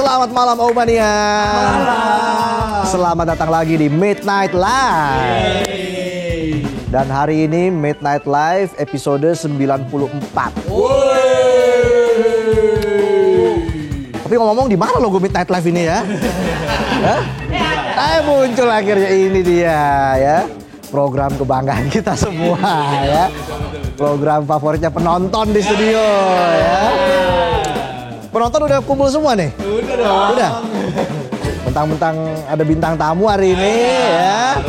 Selamat malam Omania. Selamat datang lagi di Midnight Live. Dan hari ini Midnight Live episode 94. Tapi ngomong di mana logo Midnight Live ini ya? Muncul akhirnya, ini dia ya. Program kebanggaan kita semua ya. Program favoritnya penonton di studio ya. Penonton udah kumpul semua nih? Udah dong. Udah? Mentang-mentang ada bintang tamu hari ini ya.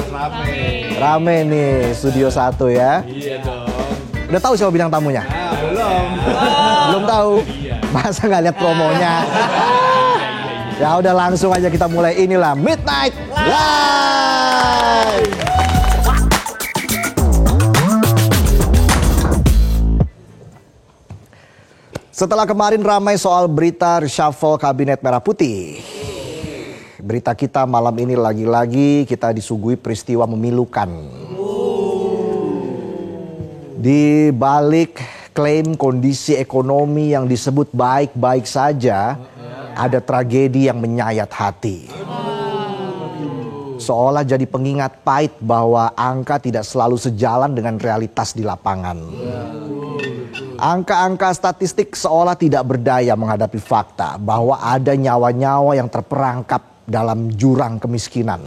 Rame nih studio 1 ya. Iya dong. Udah tahu siapa bintang tamunya? Belum. Belum tahu? Masa nggak lihat promonya? Ya udah, langsung aja kita mulai. Inilah Midnight Live. Setelah kemarin ramai soal berita reshuffle Kabinet Merah Putih, berita kita malam ini lagi-lagi kita disuguhi peristiwa memilukan. Di balik klaim kondisi ekonomi yang disebut baik-baik saja, ada tragedi yang menyayat hati. Seolah jadi pengingat pahit bahwa angka tidak selalu sejalan dengan realitas di lapangan. Angka-angka statistik seolah tidak berdaya menghadapi fakta bahwa ada nyawa-nyawa yang terperangkap dalam jurang kemiskinan.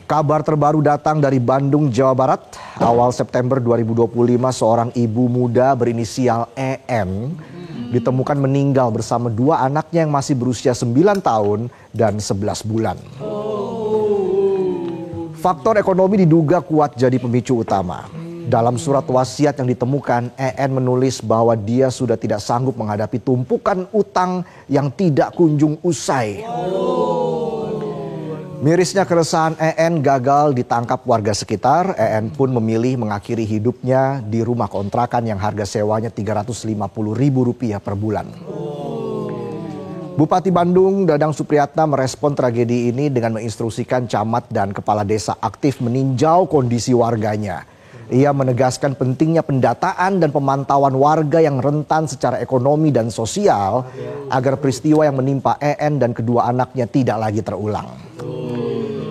Kabar terbaru datang dari Bandung, Jawa Barat. Awal September 2025, seorang ibu muda berinisial EN ditemukan meninggal bersama 2 anaknya yang masih berusia 9 tahun dan 11 bulan. Faktor ekonomi diduga kuat jadi pemicu utama. Dalam surat wasiat yang ditemukan, EN menulis bahwa dia sudah tidak sanggup menghadapi tumpukan utang yang tidak kunjung usai. Mirisnya keresahan EN gagal ditangkap warga sekitar. EN pun memilih mengakhiri hidupnya di rumah kontrakan yang harga sewanya Rp350.000 per bulan. Bupati Bandung, Dadang Supriyatna, merespon tragedi ini dengan menginstruksikan camat dan kepala desa aktif meninjau kondisi warganya. Ia menegaskan pentingnya pendataan dan pemantauan warga yang rentan secara ekonomi dan sosial agar peristiwa yang menimpa EN dan kedua anaknya tidak lagi terulang.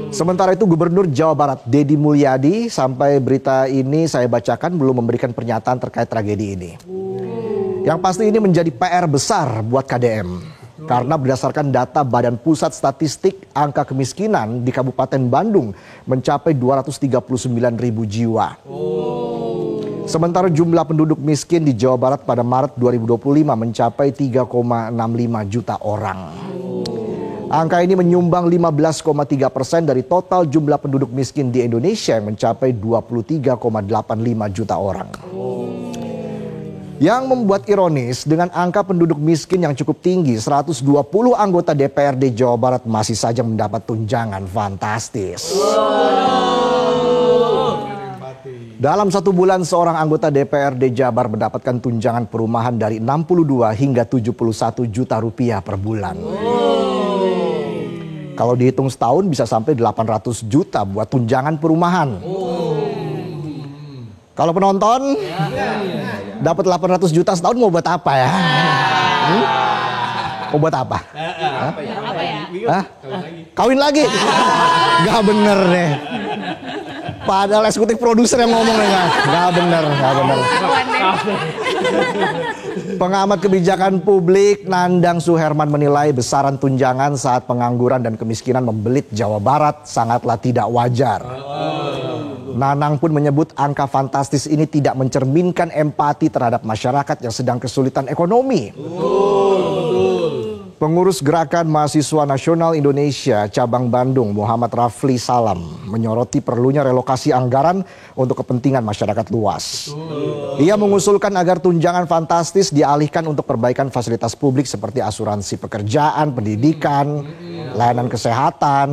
Sementara itu Gubernur Jawa Barat Deddy Mulyadi, sampai berita ini saya bacakan, belum memberikan pernyataan terkait tragedi ini. Yang pasti ini menjadi PR besar buat KDM. Karena berdasarkan data Badan Pusat Statistik, angka kemiskinan di Kabupaten Bandung mencapai 239.000 jiwa. Sementara jumlah penduduk miskin di Jawa Barat pada Maret 2025 mencapai 3,65 juta orang. Angka ini menyumbang 15,3% dari total jumlah penduduk miskin di Indonesia yang mencapai 23,85 juta orang. Yang membuat ironis, dengan angka penduduk miskin yang cukup tinggi, 120 anggota DPRD Jawa Barat masih saja mendapat tunjangan fantastis. Dalam 1 bulan, seorang anggota DPRD Jabar mendapatkan tunjangan perumahan dari 62 hingga 71 juta rupiah per bulan. Kalau dihitung setahun bisa sampai 800 juta buat tunjangan perumahan. Kalau penonton dapat 800 juta setahun mau buat apa ya? Mau buat apa? Kawin lagi? Gak bener deh. Padahal eksekutif produser yang ngomong nih, gak bener. Pengamat kebijakan publik Nandang Suherman menilai besaran tunjangan saat pengangguran dan kemiskinan membelit Jawa Barat sangatlah tidak wajar. Nanang pun menyebut angka fantastis ini tidak mencerminkan empati terhadap masyarakat yang sedang kesulitan ekonomi. Pengurus Gerakan Mahasiswa Nasional Indonesia Cabang Bandung, Muhammad Rafli Salam, menyoroti perlunya relokasi anggaran untuk kepentingan masyarakat luas. Ia mengusulkan agar tunjangan fantastis dialihkan untuk perbaikan fasilitas publik seperti asuransi pekerjaan, pendidikan, layanan kesehatan,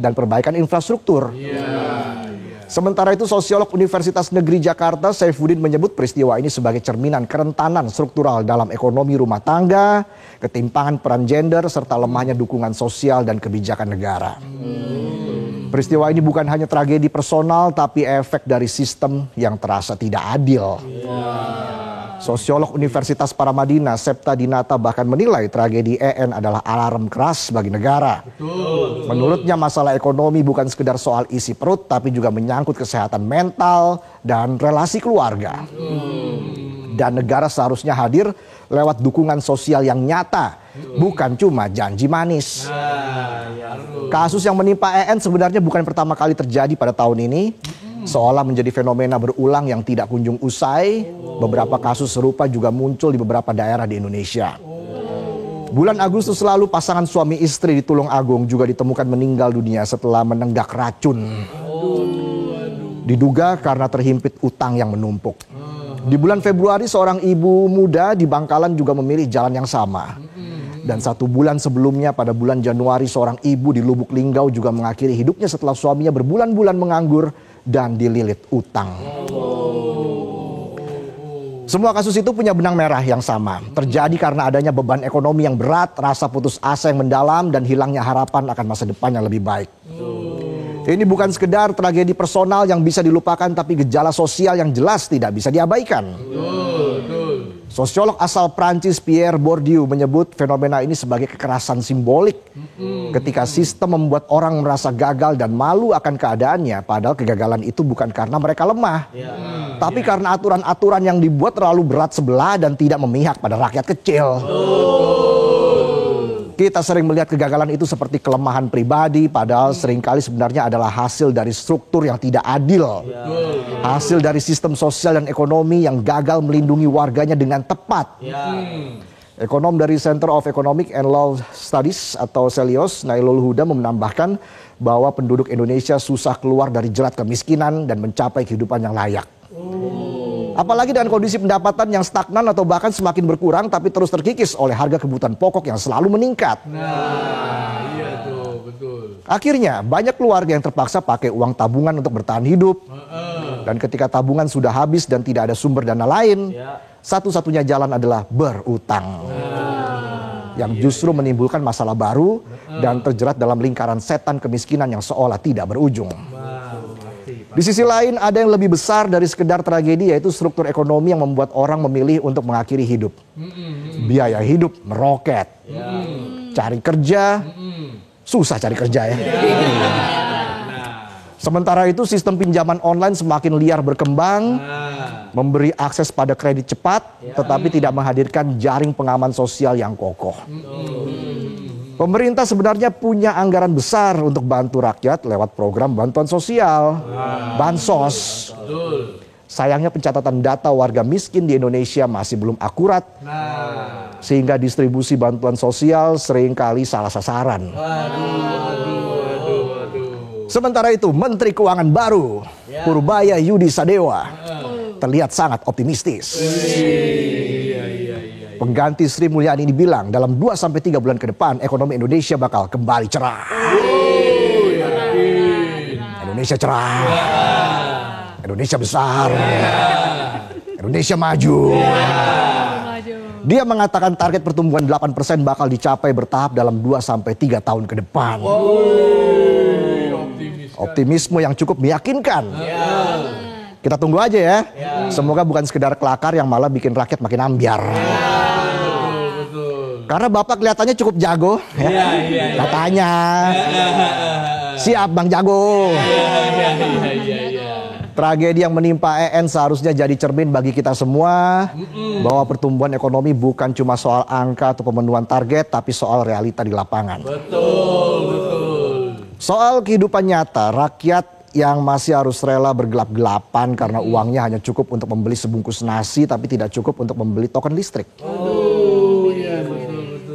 dan perbaikan infrastruktur. Sementara itu, sosiolog Universitas Negeri Jakarta Saifuddin menyebut peristiwa ini sebagai cerminan kerentanan struktural dalam ekonomi rumah tangga, ketimpangan peran gender, serta lemahnya dukungan sosial dan kebijakan negara. Peristiwa ini bukan hanya tragedi personal, tapi efek dari sistem yang terasa tidak adil. Sosiolog Universitas Paramadina, Septa Dinata bahkan menilai tragedi EN adalah alarm keras bagi negara. Menurutnya masalah ekonomi bukan sekedar soal isi perut, tapi juga menyangkut kesehatan mental dan relasi keluarga. Dan negara seharusnya hadir lewat dukungan sosial yang nyata, bukan cuma janji manis. Kasus yang menimpa EN sebenarnya bukan pertama kali terjadi pada tahun ini. Seolah menjadi fenomena berulang yang tidak kunjung usai, beberapa kasus serupa juga muncul di beberapa daerah di Indonesia. Bulan Agustus lalu pasangan suami istri di Tulung Agung juga ditemukan meninggal dunia setelah menenggak racun. Diduga karena terhimpit utang yang menumpuk. Di bulan Februari seorang ibu muda di Bangkalan juga memilih jalan yang sama. Dan 1 bulan sebelumnya pada bulan Januari seorang ibu di Lubuk Linggau juga mengakhiri hidupnya setelah suaminya berbulan-bulan menganggur dan dililit utang. Semua kasus itu punya benang merah yang sama. Terjadi karena adanya beban ekonomi yang berat, rasa putus asa yang mendalam, dan hilangnya harapan akan masa depan yang lebih baik. Ini bukan sekedar tragedi personal yang bisa dilupakan, tapi gejala sosial yang jelas tidak bisa diabaikan. Sosiolog asal Prancis Pierre Bourdieu menyebut fenomena ini sebagai kekerasan simbolik. Ketika sistem membuat orang merasa gagal dan malu akan keadaannya, padahal kegagalan itu bukan karena mereka lemah, tapi karena aturan-aturan yang dibuat terlalu berat sebelah dan tidak memihak pada rakyat kecil. Kita sering melihat kegagalan itu seperti kelemahan pribadi, padahal seringkali sebenarnya adalah hasil dari struktur yang tidak adil. Hasil dari sistem sosial dan ekonomi yang gagal melindungi warganya dengan tepat. Ekonom dari Center of Economic and Law Studies atau CELIOS, Nailul Huda menambahkan bahwa penduduk Indonesia susah keluar dari jerat kemiskinan dan mencapai kehidupan yang layak. Apalagi dengan kondisi pendapatan yang stagnan atau bahkan semakin berkurang, tapi terus terkikis oleh harga kebutuhan pokok yang selalu meningkat. Iya tuh, betul. Akhirnya banyak keluarga yang terpaksa pakai uang tabungan untuk bertahan hidup. Dan ketika tabungan sudah habis dan tidak ada sumber dana lain, satu-satunya jalan adalah berutang. Yang justru menimbulkan masalah baru dan terjerat dalam lingkaran setan kemiskinan yang seolah tidak berujung. Di sisi lain ada yang lebih besar dari sekedar tragedi, yaitu struktur ekonomi yang membuat orang memilih untuk mengakhiri hidup. Biaya hidup meroket. Cari kerja, susah cari kerja ya. Sementara itu sistem pinjaman online semakin liar berkembang, memberi akses pada kredit cepat, tetapi tidak menghadirkan jaring pengaman sosial yang kokoh. Pemerintah sebenarnya punya anggaran besar untuk bantu rakyat lewat program bantuan sosial, bansos. Sayangnya pencatatan data warga miskin di Indonesia masih belum akurat, sehingga distribusi bantuan sosial seringkali salah sasaran. Sementara itu Menteri Keuangan baru, Purbaya Yudi Sadewa, terlihat sangat optimistis. Pengganti Sri Mulyani ini bilang dalam 2-3 bulan ke depan ekonomi Indonesia bakal kembali cerah. Indonesia cerah. Indonesia besar. Indonesia maju. Dia mengatakan target pertumbuhan 8% bakal dicapai bertahap dalam 2-3 tahun ke depan. Optimisme yang cukup meyakinkan. Kita tunggu aja ya. Semoga bukan sekedar kelakar yang malah bikin rakyat makin ambiar. Karena Bapak kelihatannya cukup jago ya. Katanya. Siap Bang Jago. Tragedi yang menimpa EN seharusnya jadi cermin bagi kita semua bahwa pertumbuhan ekonomi bukan cuma soal angka atau pemenuhan target, tapi soal realita di lapangan. Soal kehidupan nyata rakyat yang masih harus rela bergelap-gelapan karena uangnya hanya cukup untuk membeli sebungkus nasi tapi tidak cukup untuk membeli token listrik.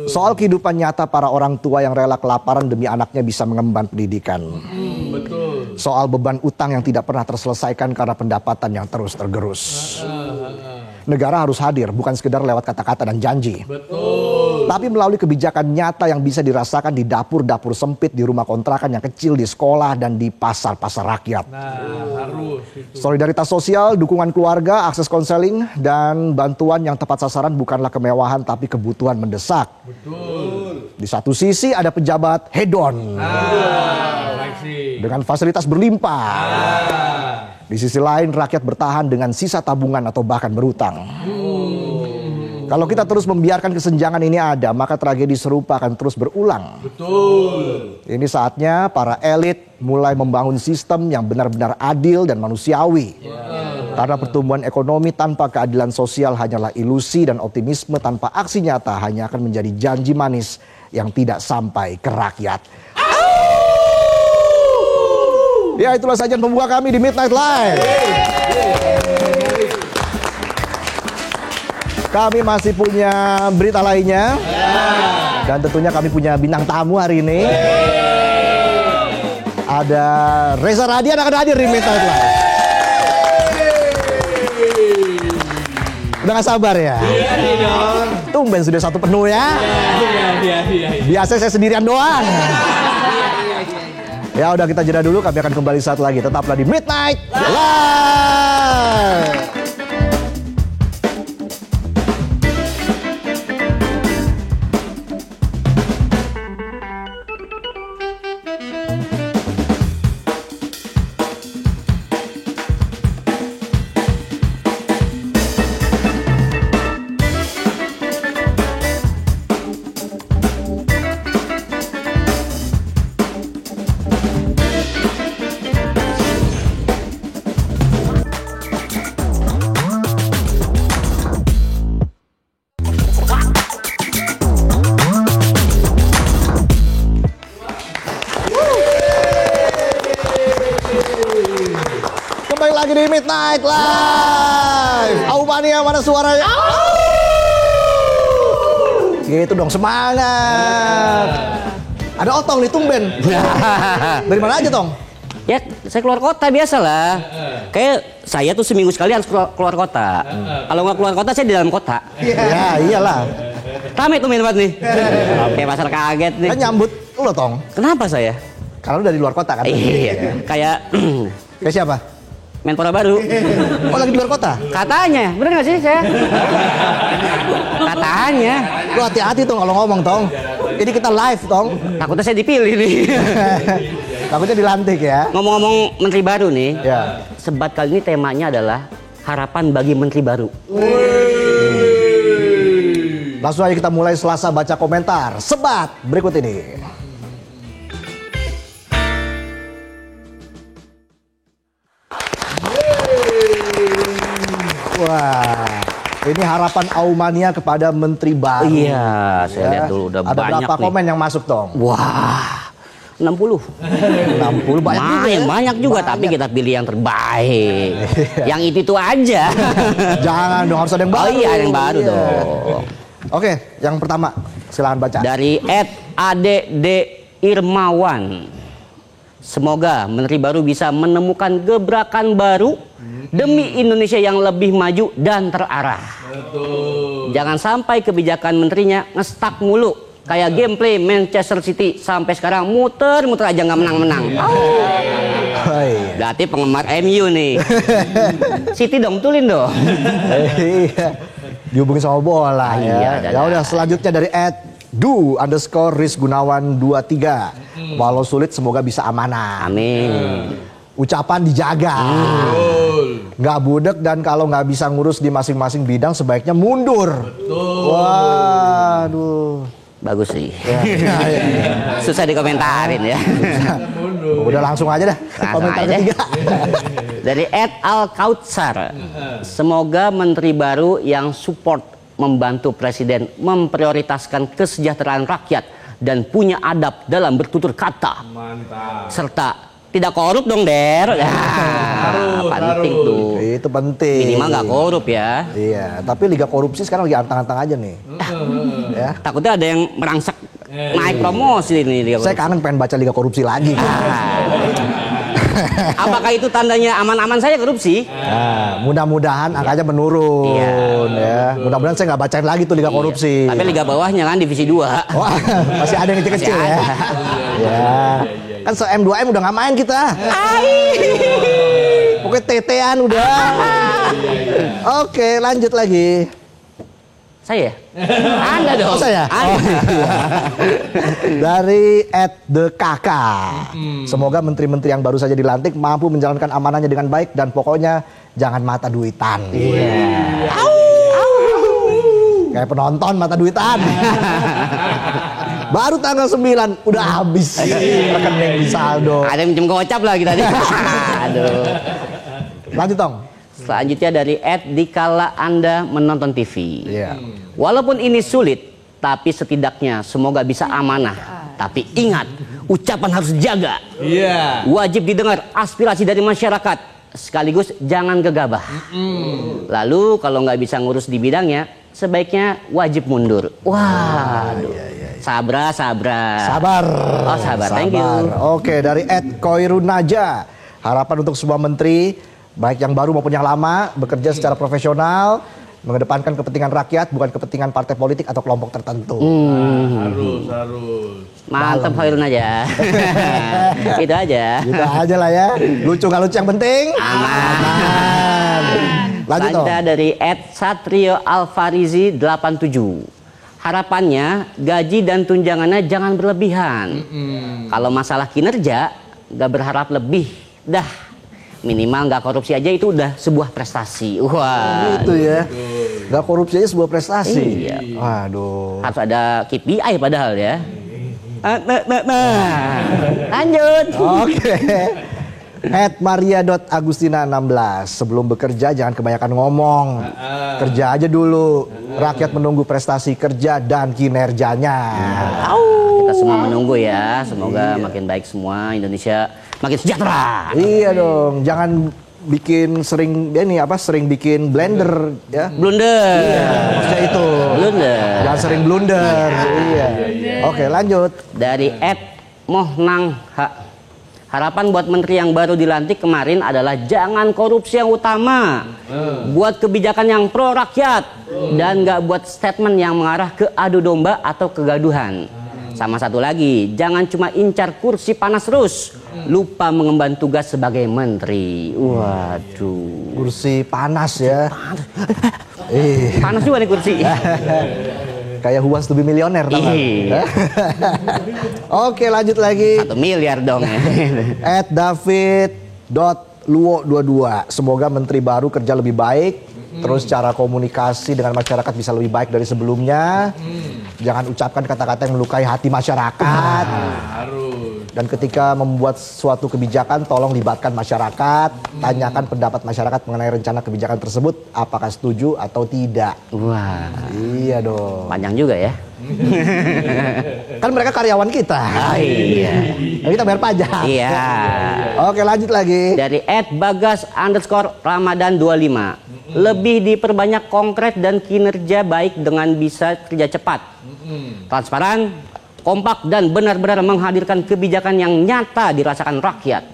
Soal kehidupan nyata para orang tua yang rela kelaparan demi anaknya bisa mengemban pendidikan. Soal beban utang yang tidak pernah terselesaikan karena pendapatan yang terus tergerus. Negara harus hadir bukan sekedar lewat kata-kata dan janji. Tapi melalui kebijakan nyata yang bisa dirasakan di dapur-dapur sempit, di rumah kontrakan yang kecil, di sekolah, dan di pasar-pasar rakyat. Solidaritas sosial, dukungan keluarga, akses konseling, dan bantuan yang tepat sasaran bukanlah kemewahan tapi kebutuhan mendesak. Di satu sisi ada pejabat hedon dengan fasilitas berlimpah. Di sisi lain rakyat bertahan dengan sisa tabungan atau bahkan berutang. Kalau kita terus membiarkan kesenjangan ini ada, maka tragedi serupa akan terus berulang. Betul. Ini saatnya para elit mulai membangun sistem yang benar-benar adil dan manusiawi. Karena pertumbuhan ekonomi tanpa keadilan sosial hanyalah ilusi dan optimisme tanpa aksi nyata hanya akan menjadi janji manis yang tidak sampai ke rakyat. Ya, itulah sajian pembuka kami di Midnight Live. Kami masih punya berita lainnya. Dan tentunya kami punya bintang tamu hari ini. Ada Reza Radian akan hadir di Midnight Live. Udah gak sabar ya? Tumben sudah satu penuh ya. Biasa saya sendirian doang. Ya udah, kita jeda dulu, kami akan kembali saat lagi. Tetaplah di Midnight Live. Kembali lagi di Midnight Live. Aumania, mana suaranya? Gitu dong, semangat. Ada Otong nih, tumben. Dari mana aja, Tong? Ya, saya keluar kota biasa lah. Kayak saya tuh seminggu sekali harus keluar kota. Kalau nggak keluar kota, saya di dalam kota. Ya, iyalah. Rame tuh main tempat nih. Kayak pasar kaget nih. Kan nyambut lo, Tong. Kenapa saya? Karena lu dari luar kota kan? Iya. Kayak Kayak siapa? Menpora baru. Oh, lagi di luar kota? Katanya, bener nggak sih saya? Katanya. Lu hati-hati, Tong, kalau ngomong, Tong. Ini kita live, Tong. Takutnya saya dipilih nih. Takutnya dilantik ya. Ngomong-ngomong menteri baru nih. Ya. Sebat kali ini temanya adalah harapan bagi menteri baru. Langsung aja kita mulai Selasa baca komentar. Sebat berikut ini. Wah, ini harapan Aumania kepada menteri baru. Iya, saya lihat dulu udah Ada banyak berapa nih. komen yang masuk, Tong? Wah, 60. 60 banyak juga ya? Banyak juga, Banyak. tapi kita pilih yang terbaik. Yang itu aja. Jangan dong, harus ada yang baru. Oh iya, yang baru Iya. dong. Oke, yang pertama silakan baca. Dari @ADD Irmawan. Semoga menteri baru bisa menemukan gebrakan baru demi Indonesia yang lebih maju dan terarah. Betul. Jangan sampai kebijakan menterinya ngestak mulu. Kayak gameplay Manchester City sampai sekarang muter-muter aja nggak menang-menang. Oh, iya. Berarti penggemar MU nih. City dong, tulin dong. Iya. Dihubungin sama bola Iya, ya. Ya udah, selanjutnya dari @du_risgunawan23. Walau sulit semoga bisa amanah. Amin. Ucapan dijaga. Betul. Nggak budek, dan kalau nggak bisa ngurus di masing-masing bidang sebaiknya mundur. Betul. Waduh. Bagus sih. Ya, ya. Susah dikomentarin ya. Udah langsung aja dah. Langsung Komentar aja. ketiga. Dari @alkautsar. Semoga menteri baru yang support membantu presiden memprioritaskan kesejahteraan rakyat dan punya adab dalam bertutur kata. Mantap. Serta tidak korup dong, Der. Ya, penting harus. tuh. Itu penting. Minimal nggak korup ya. Iya, tapi liga korupsi sekarang lagi antang-antang aja nih. Ya. Takutnya ada yang merangsek naik promosi ini. Saya kangen pengen baca liga korupsi lagi. Apakah itu tandanya aman-aman saja korupsi? Nah, mudah-mudahan angkanya menurun. Iya. Ya. Mudah-mudahan saya nggak bacain lagi tuh liga korupsi. Tapi liga bawahnya kan divisi 2. Wah, masih ada yang kecil-kecil Masih ya. ada. Ya. Kan se-M2M udah nggak main kita. Pokoknya tetean udah. Oke, lanjut lagi. Saya? Anda dong. Oh, saya? Anda. Dari @thekk. Semoga menteri-menteri yang baru saja dilantik mampu menjalankan amanahnya dengan baik dan pokoknya jangan mata duitan. Kayak penonton mata duitan. Baru tanggal 9 udah habis rekening di saldo. Ada yang minjem gocap lah kita nih. Aduh. Lanjut Tong. Selanjutnya dari @dikala Anda menonton TV. Iya. Walaupun ini sulit, tapi setidaknya semoga bisa amanah. Tapi ingat, ucapan harus dijaga. Iya. Wajib didengar aspirasi dari masyarakat, sekaligus jangan gegabah. Lalu kalau nggak bisa ngurus di bidangnya, sebaiknya wajib mundur. Waduh. Sabar. Sabar. Oh, sabar. Thank you. Oke, dari @koirunaja. Harapan untuk semua menteri, baik yang baru maupun yang lama, bekerja secara profesional, mengedepankan kepentingan rakyat, bukan kepentingan partai politik atau kelompok tertentu. Harus. Mantap Khairun aja. Itu aja. Gitu aja lah ya. Lucu nggak lucu yang penting? Aman. Lanjut Tong. Selanjutnya dari @satrio_alfarizi 87. Harapannya gaji dan tunjangannya jangan berlebihan. Kalau masalah kinerja nggak berharap lebih, dah minimal nggak korupsi aja itu udah sebuah prestasi. Wah, Gitu ya. Nggak korupsi aja sebuah prestasi. Iya. Waduh. harus ada KPI padahal ya. Lanjut. Oke. @maria.agustina16. Sebelum bekerja jangan kebanyakan ngomong. Kerja aja dulu. Rakyat menunggu prestasi kerja dan kinerjanya. Kita semua menunggu ya. Semoga makin baik semua, Indonesia makin sejahtera. Iya dong. Jangan bikin sering bikin blender ya. Blunder. Maksudnya itu. Blunder. Jangan sering blunder. Iya. Oke, lanjut. Dari @mohnang H. Harapan buat menteri yang baru dilantik kemarin adalah jangan korupsi yang utama. Buat kebijakan yang pro rakyat. Dan nggak buat statement yang mengarah ke adu domba atau kegaduhan. Sama satu lagi, jangan cuma incar kursi panas terus. Lupa mengemban tugas sebagai menteri. Waduh. Kursi panas ya. Panas juga nih kursi. Kayak Who Wants to be Millionaire tau nggak? Iya. Oke, lanjut lagi. 1 miliar dong. @david.luo22. Semoga menteri baru kerja lebih baik, terus cara komunikasi dengan masyarakat bisa lebih baik dari sebelumnya. Jangan ucapkan kata-kata yang melukai hati masyarakat. Harus. Dan ketika membuat suatu kebijakan, tolong libatkan masyarakat, tanyakan pendapat masyarakat mengenai rencana kebijakan tersebut, apakah setuju atau tidak. Wah, Iya dong. panjang juga ya. Kan mereka karyawan kita. Oh iya. Kita bayar pajak. Iya. Oke, lanjut lagi. Dari @bagas_ramadan25. Lebih diperbanyak konkret dan kinerja baik dengan bisa kerja cepat, transparan, kompak, dan benar-benar menghadirkan kebijakan yang nyata dirasakan rakyat.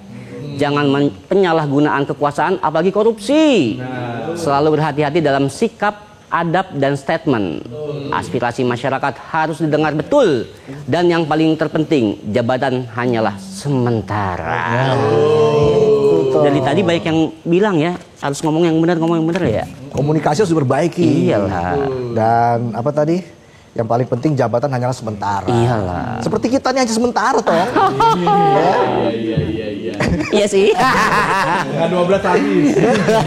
Jangan penyalahgunaan kekuasaan apalagi korupsi. Selalu berhati-hati dalam sikap, adab, dan statement. Aspirasi masyarakat harus didengar betul. Dan yang paling terpenting, jabatan hanyalah sementara. Dari tadi banyak yang bilang ya, harus ngomong yang benar ya. Komunikasi harus diperbaiki. Iyalah. Dan apa tadi? Yang paling penting jabatan hanyalah sementara. Iyalah. Seperti kita nih hanya sementara toh. Iya sih. Nggak 12 habis.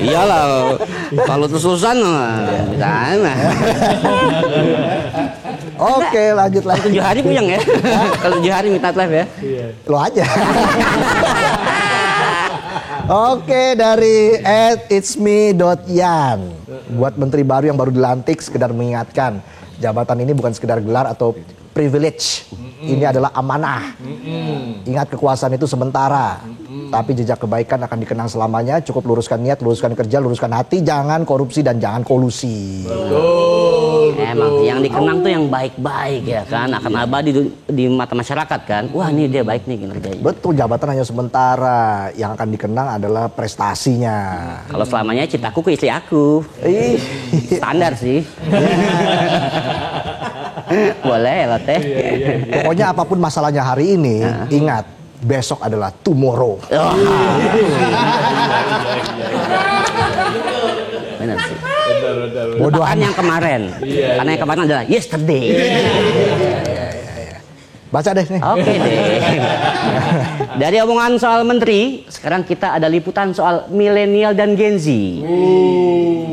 Iyalah. Kalau terus-terusan gimana? Oke, lanjut lagi. 7 hari puyeng ya. Kalau 7 hari minta live ya. Lo aja. Oke, dari @itsme.yan. Buat menteri baru yang baru dilantik, sekedar mengingatkan, jabatan ini bukan sekedar gelar atau privilege. Ini adalah amanah. Ingat, kekuasaan itu sementara, tapi jejak kebaikan akan dikenang selamanya. Cukup luruskan niat, luruskan kerja, luruskan hati, jangan korupsi dan jangan kolusi. Emang yang dikenang tuh yang baik-baik ya kan, akan abadi di mata masyarakat kan. Wah, ini dia baik nih kinerjanya. Betul, jabatan hanya sementara. Yang akan dikenang adalah prestasinya. Kalau selamanya cintaku ke istri aku. Ih. Standar sih. Boleh lah teh. Pokoknya apapun masalahnya hari ini, ingat, besok adalah tomorrow. Benar sih. Bodoh Lupakan amat. yang kemarin. Karena yang kemarin adalah yesterday. Baca deh nih. Oke deh. Dari omongan soal menteri, sekarang kita ada liputan soal milenial dan Gen Z.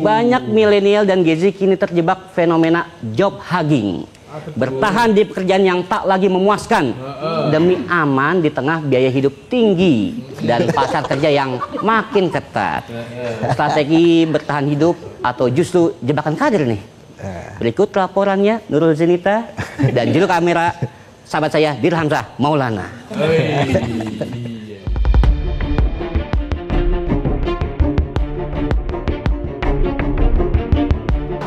Banyak milenial dan Gen Z kini terjebak fenomena job hugging. Bertahan di pekerjaan yang tak lagi memuaskan demi aman di tengah biaya hidup tinggi dan pasar kerja yang makin ketat. Strategi bertahan hidup atau justru jebakan karir nih? Berikut laporannya Nurul Zenita dan juru kamera sahabat saya Dirhamzah Maulana.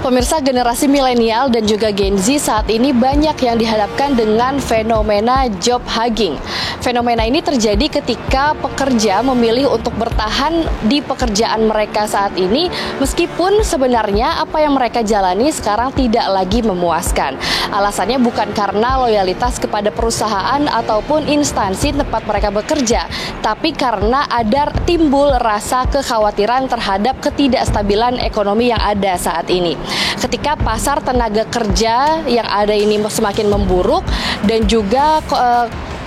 Pemirsa, generasi milenial dan juga Gen Z saat ini banyak yang dihadapkan dengan fenomena job hugging. Fenomena ini terjadi ketika pekerja memilih untuk bertahan di pekerjaan mereka saat ini, meskipun sebenarnya apa yang mereka jalani sekarang tidak lagi memuaskan. Alasannya bukan karena loyalitas kepada perusahaan ataupun instansi tempat mereka bekerja, tapi karena ada timbul rasa kekhawatiran terhadap ketidakstabilan ekonomi yang ada saat ini. Ketika pasar tenaga kerja yang ada ini semakin memburuk dan juga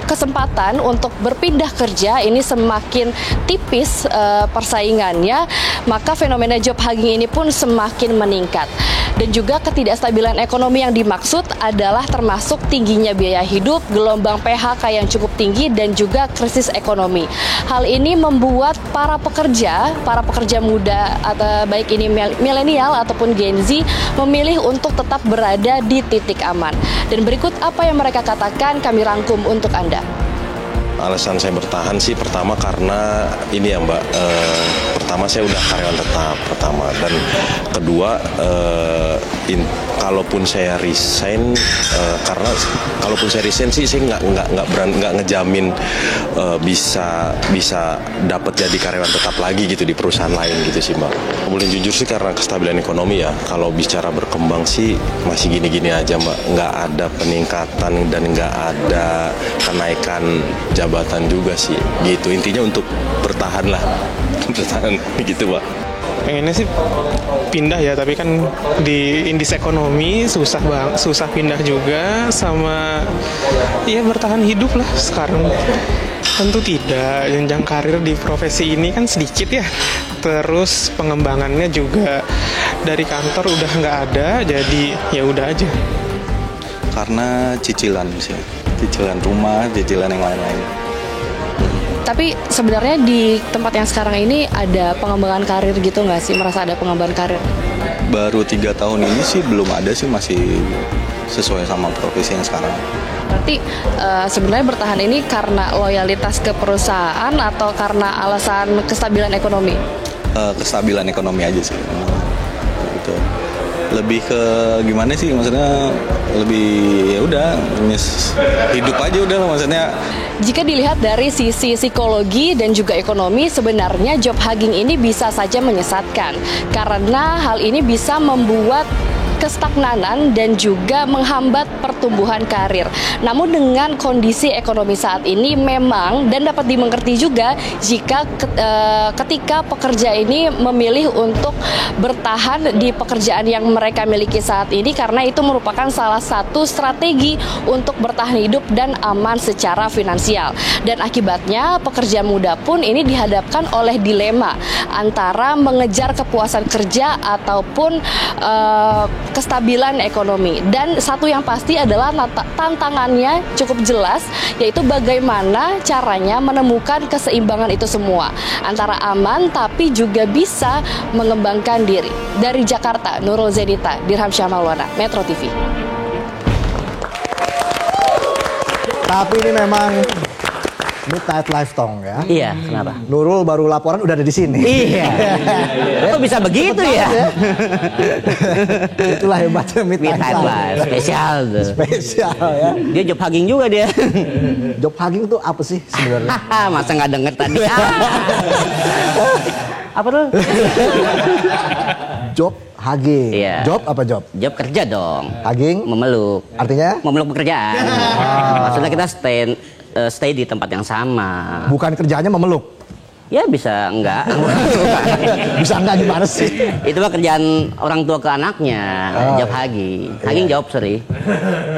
kesempatan untuk berpindah kerja ini semakin tipis persaingannya, maka fenomena job hugging ini pun semakin meningkat. Dan juga ketidakstabilan ekonomi yang dimaksud adalah termasuk tingginya biaya hidup, gelombang PHK yang cukup tinggi, dan juga krisis ekonomi. Hal ini membuat para pekerja muda, atau baik ini milenial ataupun Gen Z, memilih untuk tetap berada di titik aman. Dan berikut apa yang mereka katakan, kami rangkum untuk Anda. Alasan saya bertahan sih pertama karena ini ya Mbak, pertama saya udah karyawan tetap pertama, dan kedua kalaupun saya resign, karena kalaupun saya resign sih saya nggak ngejamin bisa dapat jadi karyawan tetap lagi gitu di perusahaan lain gitu sih Mbak. Boleh jujur sih karena kestabilan ekonomi ya, kalau bicara berkembang sih masih gini-gini aja Mbak, nggak ada peningkatan dan nggak ada kenaikan jabatan juga sih gitu. Intinya untuk bertahan lah, bertahan gitu Pak. Pengennya sih pindah ya, tapi kan di indeks ekonomi susah pindah juga, sama ya bertahan hidup lah sekarang. Tentu tidak, jenjang karir di profesi ini kan sedikit ya, terus pengembangannya juga dari kantor udah nggak ada, jadi ya udah aja. Karena cicilan sih, cicilan rumah, cicilan yang lain-lain. Tapi sebenarnya di tempat yang sekarang ini ada pengembangan karir gitu nggak sih? Merasa ada pengembangan karir? Baru 3 tahun ini sih belum ada sih, masih sesuai sama profesi yang sekarang. Berarti sebenarnya bertahan ini karena loyalitas ke perusahaan atau karena alasan kestabilan ekonomi? Kestabilan ekonomi aja sih. Gitu. Lebih ke gimana sih, maksudnya lebih ya udah hidup aja udah lah maksudnya. Jika dilihat dari sisi psikologi dan juga ekonomi, sebenarnya job hugging ini bisa saja menyesatkan karena hal ini bisa membuat kestagnanan dan juga menghambat pertumbuhan karir. Namun dengan kondisi ekonomi saat ini memang, dan dapat dimengerti juga jika ketika pekerja ini memilih untuk bertahan di pekerjaan yang mereka miliki saat ini, karena itu merupakan salah satu strategi untuk bertahan hidup dan aman secara finansial. Dan akibatnya pekerja muda pun ini dihadapkan oleh dilema antara mengejar kepuasan kerja ataupun kestabilan ekonomi. Dan satu yang pasti adalah tantangannya cukup jelas, yaitu bagaimana caranya menemukan keseimbangan itu semua antara aman tapi juga bisa mengembangkan diri. Dari Jakarta, Nurul Zenita, Dirhamzah Maulana, Metro TV. Tapi ini memang midnight live tong ya. Iya, kenapa? Nurul baru laporan udah ada di sini. Iya. Kok bisa begitu ya? Itulah hebatnya midnight Midnight live. Live, spesial tuh. Spesial ya. Dia job hugging juga dia. Job hugging tuh apa sih sebenarnya? Masa nggak denger tadi? Apa tuh? Job hugging. Iya. Job apa job? Job kerja dong. Hugging Memeluk. artinya Memeluk pekerjaan. Maksudnya kita stay di tempat yang sama. bukan kerjanya memeluk. Ya bisa enggak. Bisa enggak gimana sih? Itu mah kerjaan orang tua ke anaknya. Job hugging. Hugging job, sorry.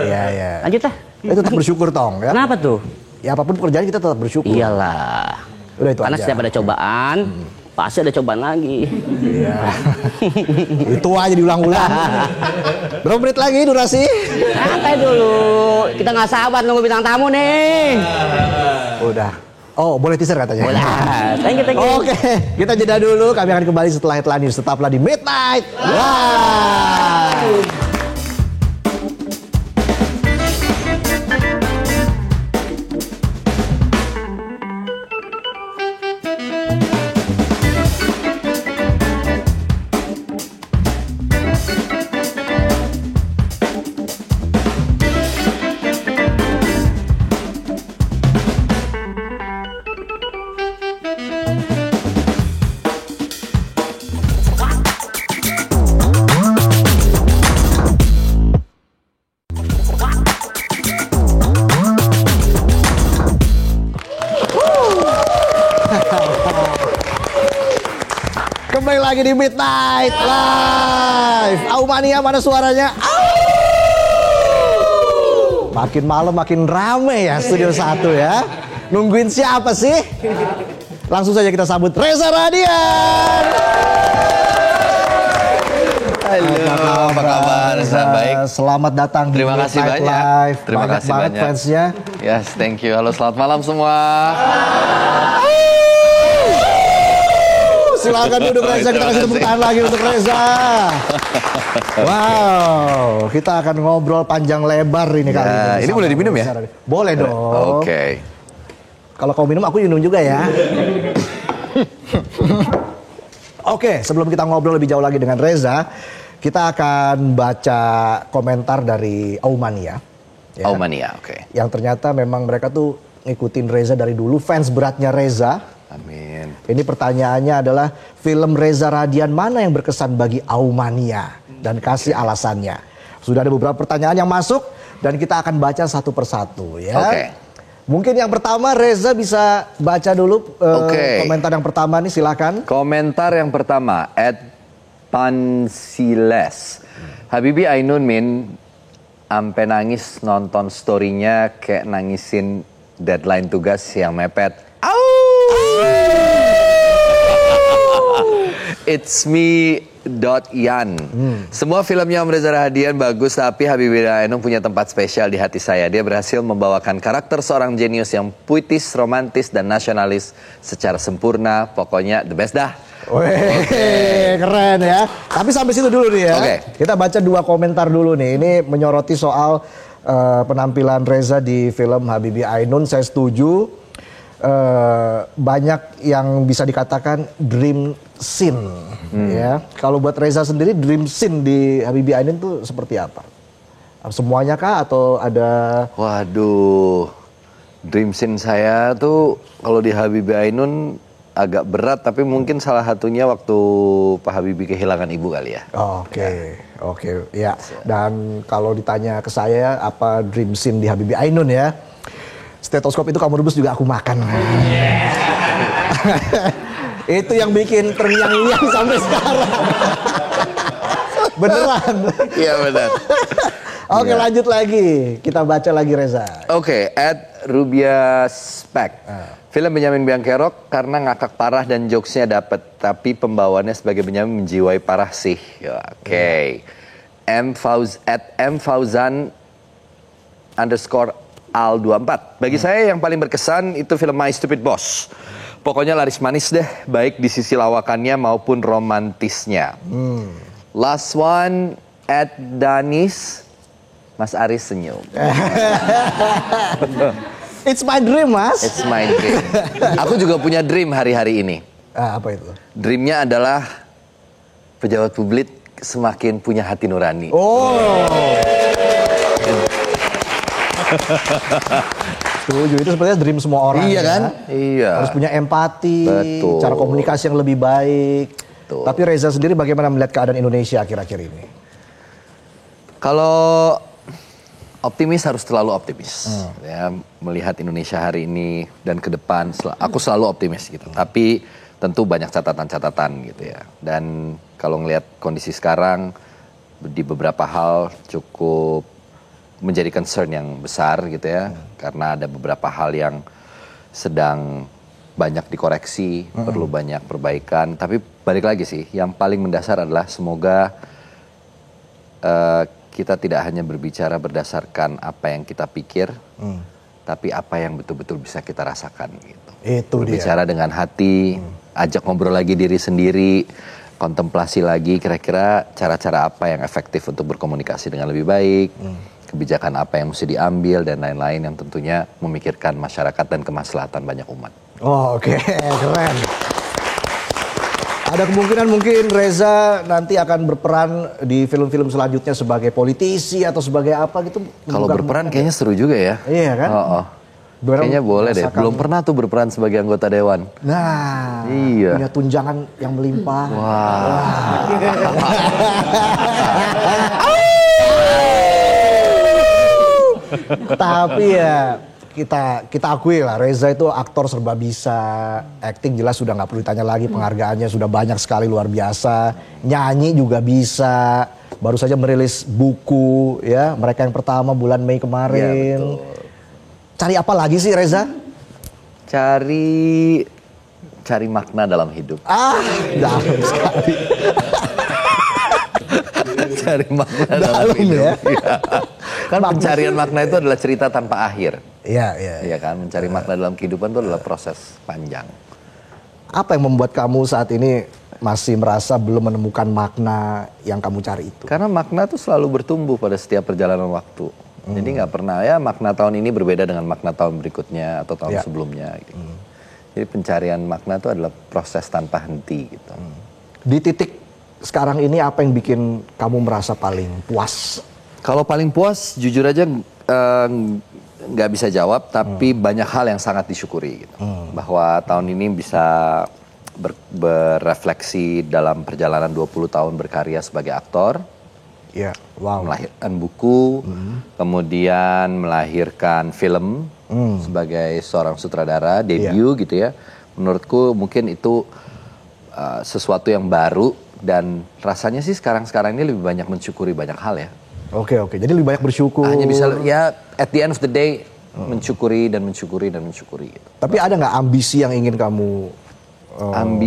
Iya, iya. Lanjut lah. Itu tetap bersyukur Tong ya. Kenapa tuh? Ya apapun pekerjaan kita tetap bersyukur. Iyalah. Udah itu Karena aja. setiap ada cobaan, pasti ada cobaan lagi. Iya. Itu aja diulang-ulang. Berapa menit lagi durasi? Santai dulu. Kita nggak sabar nunggu bintang tamu nih. Udah. Oh, boleh teaser katanya. Boleh. Thank you. Oke, kita jeda dulu. Kami akan kembali setelah headline news. Tetaplah di Midnight Live. Kembali lagi di Midnight Live. Aumania mana suaranya? Makin malam makin rame ya Studio 1 ya. Nungguin siapa sih? Langsung saja kita sambut Reza Radian. Halo, apa kabar? Baik. Selamat datang di Terima kasih Midnight banyak. Live. Terima kasih banget banyak. fansnya. Yes, thank you. Halo, selamat malam semua. Silakan duduk Reza, kita kasih tepuk tangan lagi untuk Reza. Wow, kita akan ngobrol panjang lebar ini kali ini. Ini boleh diminum ya? Boleh dong. Oke. Kalau kau minum, aku minum juga ya. Oke, sebelum kita ngobrol lebih jauh lagi dengan Reza, kita akan baca komentar dari Aumania. Ya. Aumania, oke. Yang ternyata memang mereka tuh ngikutin Reza dari dulu, fans beratnya Reza. Amin. Ini pertanyaannya adalah film Reza Radian mana yang berkesan bagi Aumania dan kasih alasannya. Sudah ada beberapa pertanyaan yang masuk dan kita akan baca satu persatu ya. Oke. Mungkin yang pertama Reza bisa baca dulu komentar yang pertama nih, silakan. Komentar yang pertama @pansiles. Habibi Ainun Min ampe nangis nonton storynya kayak nangisin deadline tugas yang mepet. It's me Yan. Semua filmnya Om Reza Radian bagus, tapi Habibie Ainun punya tempat spesial di hati saya. Dia berhasil membawakan karakter seorang jenius yang puitis, romantis, dan nasionalis secara sempurna. Pokoknya the best dah. Wih, keren ya. Tapi sampai situ dulu nih ya. Oke. Kita baca dua komentar dulu nih. Ini menyoroti soal penampilan Reza di film Habibie Ainun. Saya setuju. Banyak yang bisa dikatakan dream scene ya. Kalau buat Reza sendiri dream scene di Habibie Ainun tuh seperti apa? Semuanya kah atau ada? Waduh, dream scene saya tuh kalau di Habibie Ainun agak berat, tapi mungkin salah satunya waktu Pak Habibie kehilangan ibu kali ya. Oke, ya. Dan kalau ditanya ke saya apa dream scene di Habibie Ainun ya? Stetoskop itu kamu rebus juga aku makan. Itu yang bikin terngiang-ngiang sampai sekarang. Beneran. Iya benar. Oke, lanjut lagi. Kita baca lagi Reza. Oke, @rubiaspek. Film Benyamin Biangkerok karena ngakak parah dan jokesnya dapet, tapi pembawaannya sebagai Benyamin menjiwai parah sih. Oke. @mfauzan_al24. Bagi saya yang paling berkesan itu film My Stupid Boss. Pokoknya laris manis deh, baik di sisi lawakannya maupun romantisnya. Last one @danis. Mas Aris senyum. It's my dream, Mas. It's my dream. Aku juga punya dream hari-hari ini. Apa itu? Dreamnya adalah pejabat publik semakin punya hati nurani. Oh. Setuju, itu sebenarnya dream semua orang. Iya kan? Ya. Iya. Harus punya empati, Betul. cara komunikasi yang lebih baik. Betul. Tapi Reza sendiri bagaimana melihat keadaan Indonesia akhir-akhir ini? Kalau optimis harus terlalu optimis. Ya, melihat Indonesia hari ini dan ke depan, aku selalu optimis gitu. Tapi tentu banyak catatan-catatan gitu ya. Dan kalau ngelihat kondisi sekarang di beberapa hal cukup menjadi concern yang besar gitu ya, karena ada beberapa hal yang sedang banyak dikoreksi, perlu banyak perbaikan. Tapi balik lagi sih, yang paling mendasar adalah semoga kita tidak hanya berbicara berdasarkan apa yang kita pikir, tapi apa yang betul-betul bisa kita rasakan gitu. Itu Berbicara dengan hati, ajak ngobrol lagi diri sendiri, kontemplasi lagi kira-kira cara-cara apa yang efektif untuk berkomunikasi dengan lebih baik, kebijakan apa yang mesti diambil dan lain-lain yang tentunya memikirkan masyarakat dan kemaslahatan banyak umat. Oh, oke, keren. Ada kemungkinan mungkin Reza nanti akan berperan di film-film selanjutnya sebagai politisi atau sebagai apa gitu. Kalau berperan kayaknya seru juga ya. Iya kan? Kayaknya boleh deh. Belum pernah tuh berperan sebagai anggota dewan. Nah, iya. punya tunjangan yang melimpah. Wah. Tapi ya kita akui lah, Reza itu aktor serba bisa, acting jelas sudah nggak perlu ditanya lagi, penghargaannya sudah banyak sekali luar biasa, nyanyi juga bisa, baru saja merilis buku ya, Mereka Yang Pertama bulan Mei kemarin. Ya, cari apa lagi sih Reza? Cari makna dalam hidup. Dalam sekali. Cari makna dalam Dalam hidup. ya. Kan pencarian makna itu adalah cerita tanpa akhir. Iya. Iya kan, mencari makna dalam kehidupan itu adalah proses panjang. Apa yang membuat kamu saat ini masih merasa belum menemukan makna yang kamu cari itu? Karena makna itu selalu bertumbuh pada setiap perjalanan waktu. Jadi nggak pernah ya makna tahun ini berbeda dengan makna tahun berikutnya atau tahun sebelumnya. Gitu. Jadi pencarian makna itu adalah proses tanpa henti gitu. Di titik sekarang ini apa yang bikin kamu merasa paling puas? Kalau paling puas, jujur aja nggak bisa jawab, tapi banyak hal yang sangat disyukuri. Gitu. Bahwa tahun ini bisa berefleksi dalam perjalanan 20 tahun berkarya sebagai aktor. Ya, wow. Melahirkan buku, kemudian melahirkan film sebagai seorang sutradara, debut gitu ya. Menurutku mungkin itu sesuatu yang baru dan rasanya sih sekarang ini lebih banyak mensyukuri banyak hal ya. Oke, jadi lebih banyak bersyukur. Hanya bisa ya at the end of the day mensyukuri dan mensyukuri dan mensyukuri. Gitu. Tapi ada nggak ambisi yang ingin kamu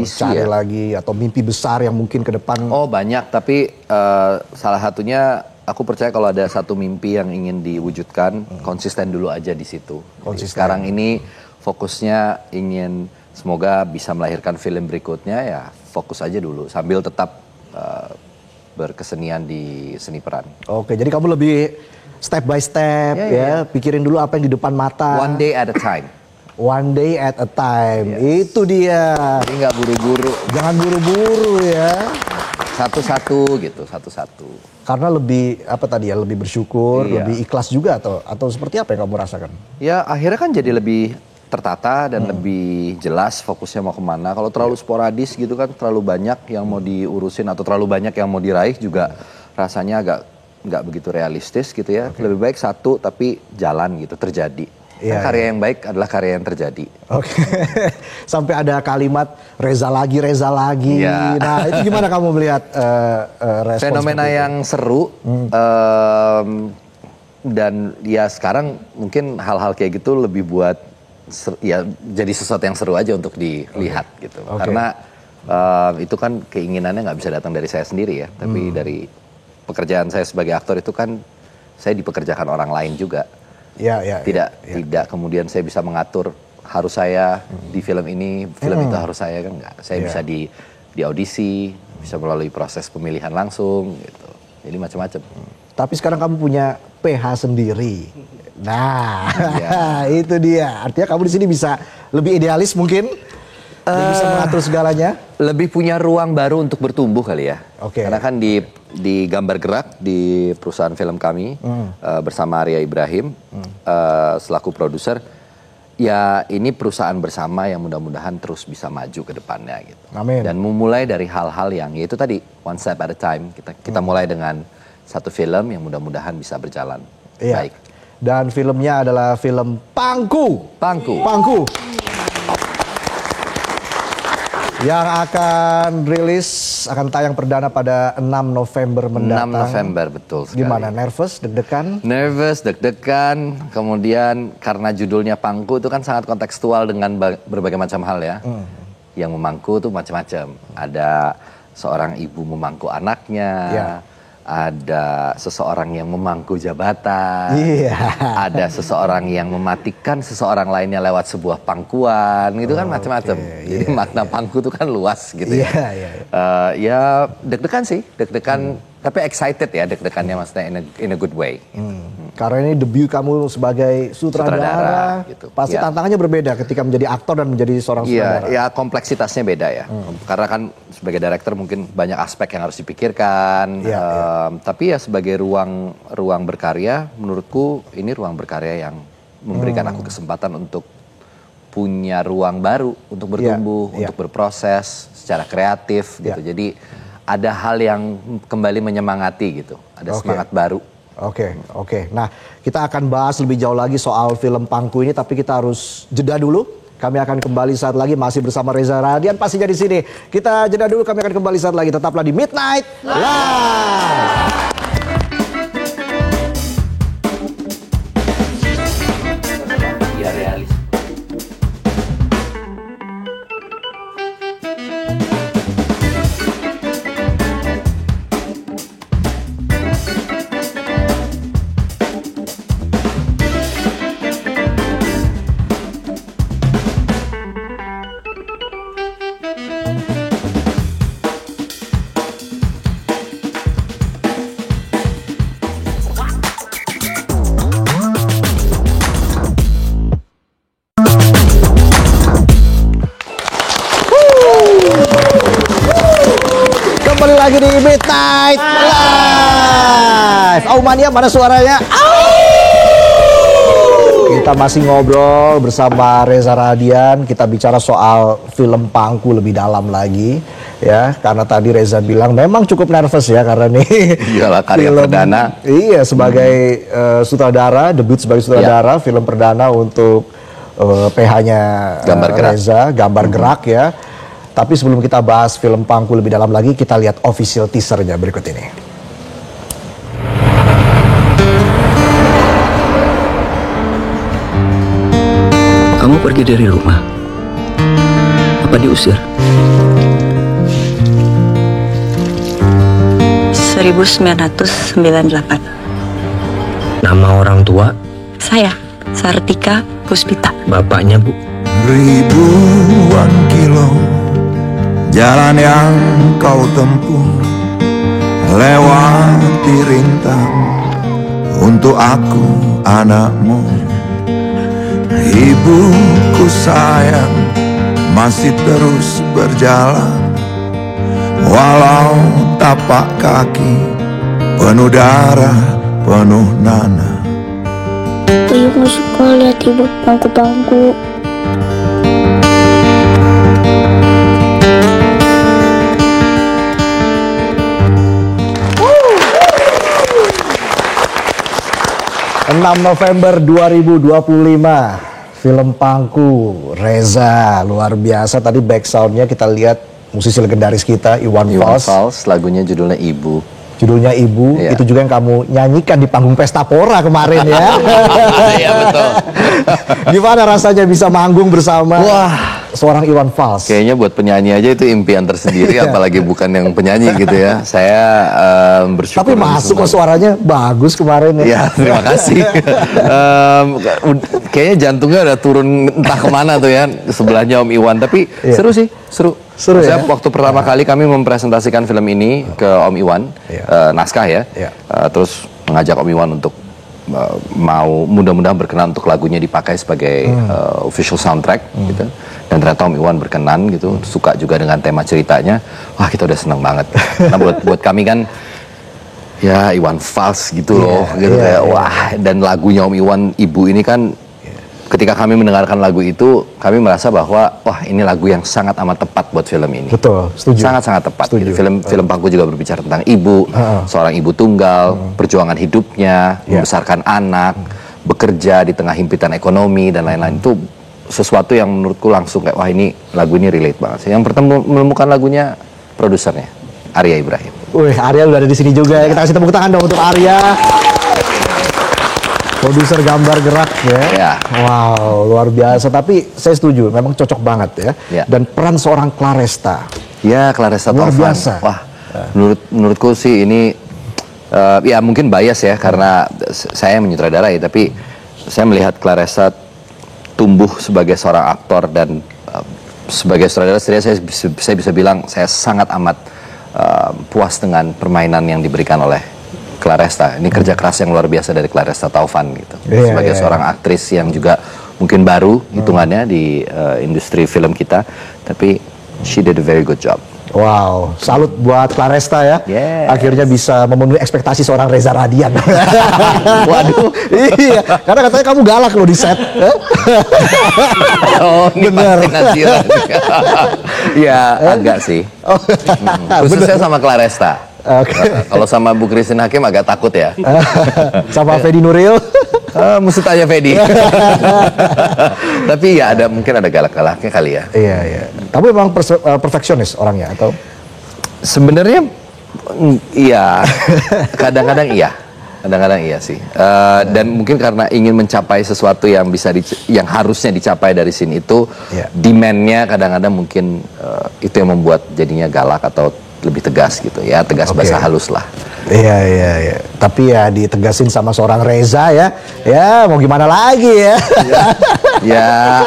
cari lagi atau mimpi besar yang mungkin ke depan? Oh banyak, tapi salah satunya aku percaya kalau ada satu mimpi yang ingin diwujudkan, konsisten dulu aja di situ. Sekarang ini fokusnya ingin semoga bisa melahirkan film berikutnya ya fokus aja dulu sambil tetap berkesenian di seni peran. Oke, jadi kamu lebih step by step ya, pikirin dulu apa yang di depan mata. One day at a time. One day at a time, itu dia. Jadi nggak buru-buru. Jangan buru-buru ya. Satu-satu gitu, satu-satu. Karena lebih lebih bersyukur, lebih ikhlas juga atau seperti apa yang kamu rasakan? Ya akhirnya kan jadi lebih tertata dan lebih jelas fokusnya mau kemana. Kalau terlalu sporadis gitu kan, terlalu banyak yang mau diurusin atau terlalu banyak yang mau diraih juga rasanya agak nggak begitu realistis gitu ya. Lebih baik satu tapi jalan gitu, terjadi. Karya yang baik adalah karya yang terjadi. Oke. Sampai ada kalimat Reza lagi. Nah itu gimana kamu melihat respons? Fenomena yang seru dan ya sekarang mungkin hal-hal kayak gitu lebih buat ya jadi sesuatu yang seru aja untuk dilihat gitu. Karena itu kan keinginannya nggak bisa datang dari saya sendiri ya, tapi dari pekerjaan saya sebagai aktor itu kan saya dipekerjakan orang lain juga. Tidak kemudian saya bisa mengatur harus saya di film ini, film itu harus saya kan enggak. Saya bisa di audisi, bisa melalui proses pemilihan langsung gitu. Jadi macam-macam. Tapi sekarang kamu punya PH sendiri. Nah, itu dia. Artinya kamu di sini bisa lebih idealis mungkin. Bisa mengatur segalanya. Lebih punya ruang baru untuk bertumbuh kali ya. Karena kan di Gambar Gerak di perusahaan film kami bersama Arya Ibrahim selaku produser. Ya ini perusahaan bersama yang mudah-mudahan terus bisa maju ke depannya gitu. Amin. Dan memulai dari hal-hal yang yaitu tadi one step at a time. Kita mulai dengan satu film yang mudah-mudahan bisa berjalan baik. Dan filmnya adalah film Pangku. Yang akan rilis, akan tayang perdana pada 6 November mendatang. 6 November, betul sekali. Gimana, nervous, deg-degan? Nervous, deg-degan, kemudian karena judulnya Pangku itu kan sangat kontekstual dengan berbagai macam hal ya. Yang memangku tuh macam-macam. Ada seorang ibu memangku anaknya, ada seseorang yang memangku jabatan, ada seseorang yang mematikan seseorang lainnya lewat sebuah pangkuan, gitu kan macam-macam. Jadi makna pangku itu kan luas gitu ya. Ya deg-degan sih, deg-degan, tapi excited ya deg-degannya maksudnya in a good way. Karena ini debut kamu sebagai sutradara, gitu. Pasti tantangannya berbeda ketika menjadi aktor dan menjadi seorang sutradara. Ya kompleksitasnya beda ya. Karena kan sebagai director mungkin banyak aspek yang harus dipikirkan. Tapi ya sebagai ruang berkarya, menurutku ini ruang berkarya yang memberikan aku kesempatan untuk punya ruang baru untuk bertumbuh, untuk berproses secara kreatif gitu. Jadi ada hal yang kembali menyemangati gitu. Ada semangat baru. Oke. Nah, kita akan bahas lebih jauh lagi soal film Pangku ini, tapi kita harus jeda dulu. Kami akan kembali saat lagi masih bersama Reza Radian pastinya di sini. Kita jeda dulu, kami akan kembali saat lagi. Tetaplah di Midnight Live. Kembali lagi di Midnight Live. Mania mana suaranya? Kita masih ngobrol bersama Reza Radian. Kita bicara soal film Pangku lebih dalam lagi, ya. Karena tadi Reza bilang memang cukup nervous ya karena nih. Iyalah karya perdana. Iya, sebagai sutradara, debut sebagai sutradara, film perdana untuk PH-nya Reza, Gambar Gerak ya. Tapi sebelum kita bahas film Pangku lebih dalam lagi, kita lihat official teasernya berikut ini. Kamu pergi dari rumah? Apa diusir? 1998. Nama orang tua? Saya, Sartika Puspita. Bapaknya, Bu? Ribuan kilo jalan yang kau tempuh, lewati rintang untuk aku anakmu. Ibuku sayang masih terus berjalan, walau tapak kaki penuh darah, penuh nanah. Ibu suka lihat ibu pangku-pangku. November 2025, film Pangku, Reza, luar biasa. Tadi back soundnya kita lihat musisi legendaris kita, Iwan Fals. Lagunya judulnya Ibu. Judulnya Ibu, itu juga yang kamu nyanyikan di panggung Pesta Pora kemarin ya. Iya betul. Gimana rasanya bisa manggung bersama seorang Iwan Fals? Kayaknya buat penyanyi aja itu impian tersendiri, apalagi bukan yang penyanyi gitu ya. Saya bersyukur. Tapi masuk suaranya bagus kemarin ya. Ya terima kasih. Kayaknya jantungnya udah turun entah kemana tuh ya sebelahnya Om Iwan. Tapi seru sih, seru. Saya waktu pertama kali kami mempresentasikan film ini ke Om Iwan, naskah ya. Terus mengajak Om Iwan untuk mau mudah-mudahan berkenan untuk lagunya dipakai sebagai official soundtrack gitu. Dan ternyata Om Iwan berkenan gitu, suka juga dengan tema ceritanya. Wah, kita udah seneng banget. Nah buat kami kan ya Iwan Fals gitu loh gitu kayak wah, dan lagunya Om Iwan Ibu ini kan ketika kami mendengarkan lagu itu, kami merasa bahwa wah ini lagu yang sangat amat tepat buat film ini. Betul, setuju. Sangat-sangat tepat. Gitu. Film Pangku juga berbicara tentang ibu, seorang ibu tunggal, perjuangan hidupnya, membesarkan anak, bekerja di tengah himpitan ekonomi dan lain-lain. Itu sesuatu yang menurutku langsung kayak wah ini lagu ini relate banget sih. Yang pertama menemukan lagunya produsernya Arya Ibrahim. Wih, Arya udah ada di sini juga ya. Kita kasih tepuk tangan dong untuk Arya. Produser gambar gerak ya. Wow, luar biasa. Tapi saya setuju, memang cocok banget ya. Dan peran seorang Claresta. Ya, Claresta luar Taufan. biasa. Wah, menurutku sih ini ya mungkin bias ya karena saya menyutradarai, tapi saya melihat Claresta tumbuh sebagai seorang aktor dan sebagai sutradara saya bisa bilang saya sangat amat puas dengan permainan yang diberikan oleh Claresta. Ini kerja keras yang luar biasa dari Claresta Taufan gitu. Sebagai seorang aktris yang juga mungkin baru hitungannya di industri film kita, tapi she did a very good job. Wow, salut buat Claresta ya. Akhirnya bisa memenuhi ekspektasi seorang Reza Radian. Waduh, iya, karena katanya kamu galak loh di set. Oh, ini pasti nasiran. Ya, agak sih. Khususnya sama Claresta. Kalau sama Bu Christine Hakim agak takut ya. Sama Fedi Nuril? Mesti tanya Fedi. Tapi ya mungkin ada galak-galaknya kali ya. Iya, iya. Tapi memang perfeksionis orangnya atau? Sebenarnya iya. Kadang-kadang iya. Kadang-kadang iya sih. Dan mungkin karena ingin mencapai sesuatu yang yang harusnya dicapai dari sini itu, demand-nya kadang-kadang mungkin itu yang membuat jadinya galak atau lebih tegas gitu ya, tegas bahasa halus lah. Iya, iya, iya. Tapi ya ditegasin sama seorang Reza ya. Ya mau gimana lagi ya. Ya.